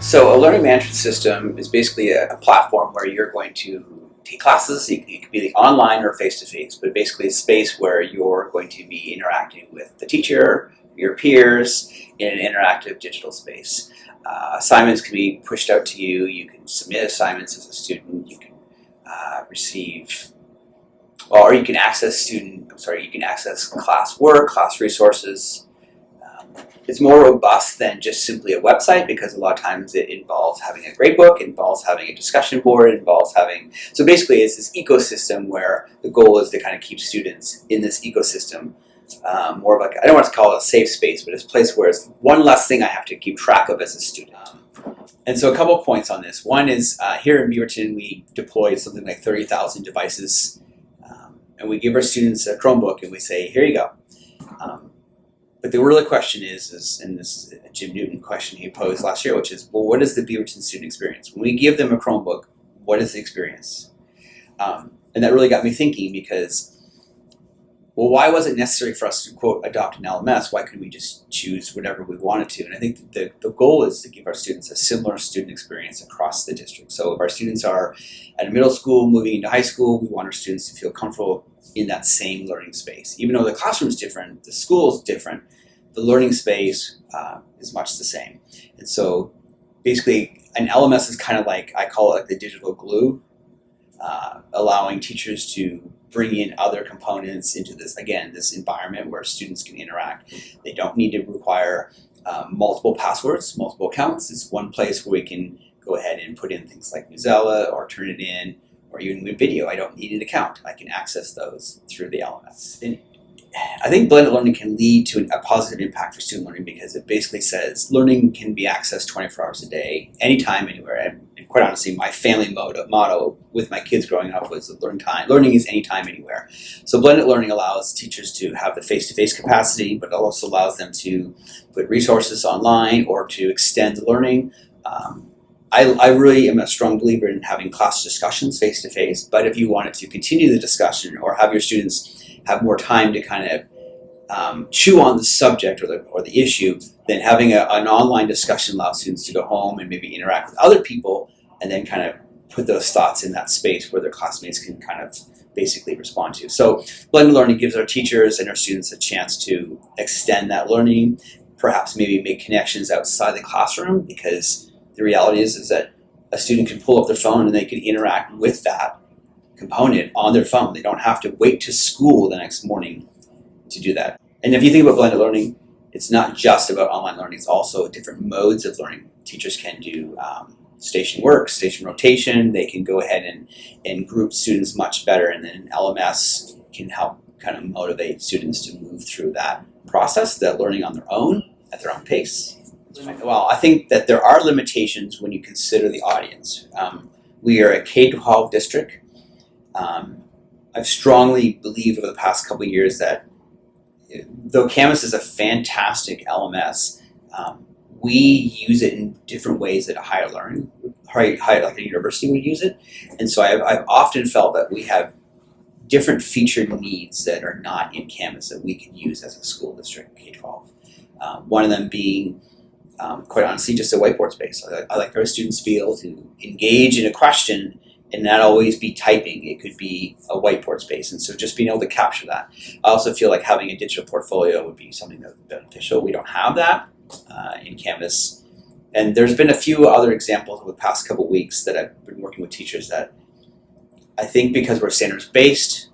So a learning management system is basically a platform where you're going to take classes. It could be online or face-to-face, but basically a space where you're going to be interacting with the teacher, your peers, in an interactive digital space. Assignments can be pushed out to you. You can submit assignments as a student. You can receive, or you can access you can access class work, class resources. It's more robust than just simply a website because a lot of times it involves having a gradebook, it involves having a discussion board, it involves having, so basically it's this ecosystem where the goal is to kind of keep students in this ecosystem. More of like, I don't want to call it a safe space, but it's a place where it's one less thing I have to keep track of as a student. And so a couple of points on this. One is here in Beaverton we deploy something like 30,000 devices, and we give our students a Chromebook and we say, here you go. But the real question is, and this is a Jim Newton question he posed last year, which is, well, what is the Beaverton student experience? When we give them a Chromebook, what is the experience? And that really got me thinking because, well, why was it necessary for us to, quote, adopt an LMS? Why couldn't we just choose whatever we wanted to? And I think the goal is to give our students a similar student experience across the district. So if our students are at middle school, moving into high school, we want our students to feel comfortable in that same learning space. Even though the classroom is different, the school is different, the learning space is much the same. And so basically an LMS is kind of like, I call it like the digital glue, allowing teachers to bring in other components into this, again, this environment where students can interact. They don't need to require multiple passwords, multiple accounts. It's one place where we can go ahead and put in things like Mozilla or turn it in, or even with video. I don't need an account. I can access those through the LMS. And I think blended learning can lead to a positive impact for student learning because it basically says learning can be accessed 24 hours a day, anytime, anywhere. And quite honestly, my family motto with my kids growing up was learning is anytime, anywhere. So blended learning allows teachers to have the face-to-face capacity, but it also allows them to put resources online or to extend learning. I really am a strong believer in having class discussions face-to-face, but if you wanted to continue the discussion or have your students have more time to kind of chew on the subject or the issue, then having an online discussion allows students to go home and maybe interact with other people and then kind of put those thoughts in that space where their classmates can kind of basically respond to. So blended learning gives our teachers and our students a chance to extend that learning, perhaps maybe make connections outside the classroom, because the reality is that a student can pull up their phone and they can interact with that component on their phone. They don't have to wait to school the next morning to do that. And if you think about blended learning, it's not just about online learning, it's also different modes of learning. Teachers can do station work, station rotation, they can go ahead and group students much better, and then LMS can help kind of motivate students to move through that process, that learning on their own, at their own pace. Well, I think that there are limitations when you consider the audience. We are a K-12 district. I've strongly believed over the past couple of years that though Canvas is a fantastic LMS, we use it in different ways at a higher learning, like a university would use it. And so I've often felt that we have different featured needs that are not in Canvas that we can use as a school district, K-12. One of them being, quite honestly, just a whiteboard space. I like our students to be able to engage in a question and not always be typing. It could be a whiteboard space. And so just being able to capture that. I also feel like having a digital portfolio would be something that's beneficial. We don't have that in Canvas. And there's been a few other examples over the past couple of weeks that I've been working with teachers that I think because we're standards-based,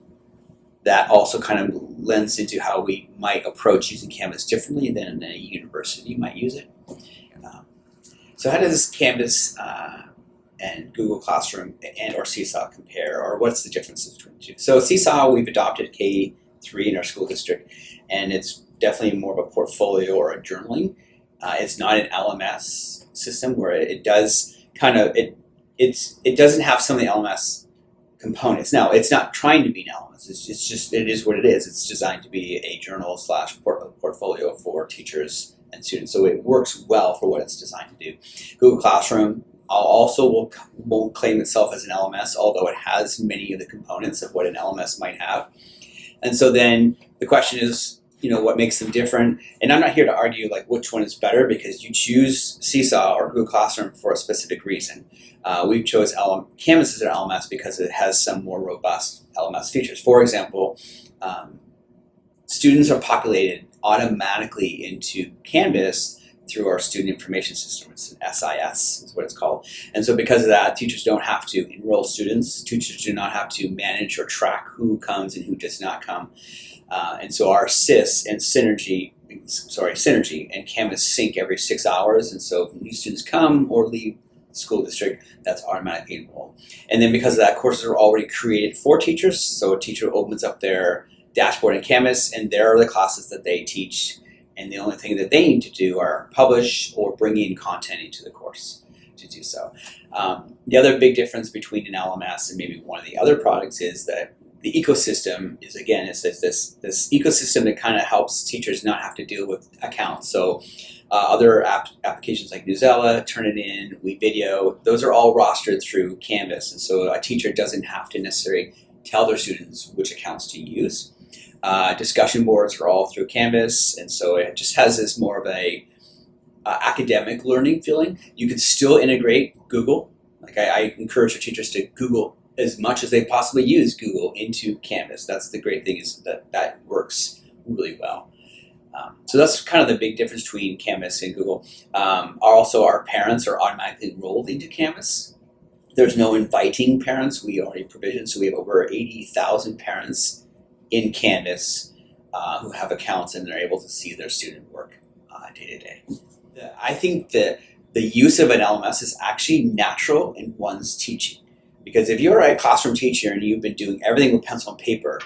that also kind of lends into how we might approach using Canvas differently than a university might use it. So how does Canvas and Google Classroom and or Seesaw compare, or what's the differences between the two? So Seesaw, we've adopted K3 in our school district, and it's definitely more of a portfolio or a journaling. It's not an LMS system where it does kind of, it doesn't have some of the LMS components. Now, it's not trying to be an LMS. It's just, it is what it is. It's designed to be a journal / portfolio for teachers and students. So it works well for what it's designed to do. Google Classroom also won't claim itself as an LMS, although it has many of the components of what an LMS might have. And so then the question is, what makes them different. And I'm not here to argue like which one is better, because you choose Seesaw or Google Classroom for a specific reason. We chose Canvas as an LMS because it has some more robust LMS features. For example, students are populated automatically into Canvas through our student information system. It's an SIS is what it's called. And so because of that, teachers don't have to enroll students. Teachers do not have to manage or track who comes and who does not come. And so our Synergy and Canvas sync every 6 hours. And so if new students come or leave the school district, that's automatically enrolled. And then because of that, courses are already created for teachers. So a teacher opens up their dashboard in Canvas, and there are the classes that they teach. And the only thing that they need to do are publish or bring in content into the course to do so. The other big difference between an LMS and maybe one of the other products is that the ecosystem is, again, it's this ecosystem that kind of helps teachers not have to deal with accounts. So other applications like Newsela, Turnitin, WeVideo, those are all rostered through Canvas. And so a teacher doesn't have to necessarily tell their students which accounts to use. Discussion boards are all through Canvas, and so it just has this more of a academic learning feeling. You can still integrate Google. Like I encourage your teachers to Google as much as they possibly use Google into Canvas. That's the great thing, is that works really well. So that's kind of the big difference between Canvas and Google. Also, our parents are automatically enrolled into Canvas. There's no inviting parents. We already provisioned, so we have over 80,000 parents in Canvas who have accounts, and they're able to see their student work day to day. I think that the use of an LMS is actually natural in one's teaching. Because if you're a classroom teacher and you've been doing everything with pencil and paper,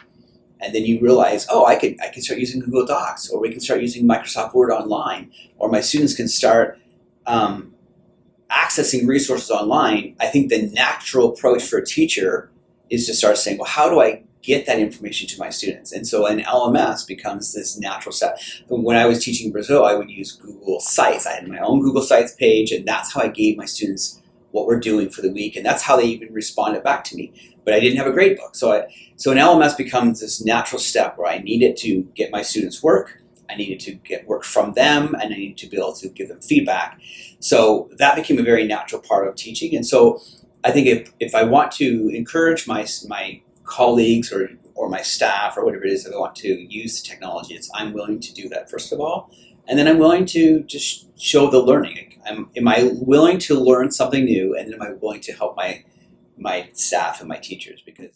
and then you realize, oh, I can start using Google Docs, or we can start using Microsoft Word online, or my students can start accessing resources online, I think the natural approach for a teacher is to start saying, well, how do I get that information to my students? And so an LMS becomes this natural step. When I was teaching Brazil, I would use Google Sites. I had my own Google Sites page, and that's how I gave my students what we're doing for the week, and that's how they even responded back to me. But I didn't have a grade book. So an LMS becomes this natural step where I needed to get my students work, I needed to get work from them, and I needed to be able to give them feedback. So that became a very natural part of teaching. And so I think if I want to encourage my colleagues or my staff or whatever it is that I want to use the technology, I'm willing to do that first of all. And then I'm willing to just show the learning. Am I willing to learn something new, and am I willing to help my staff and my teachers? Because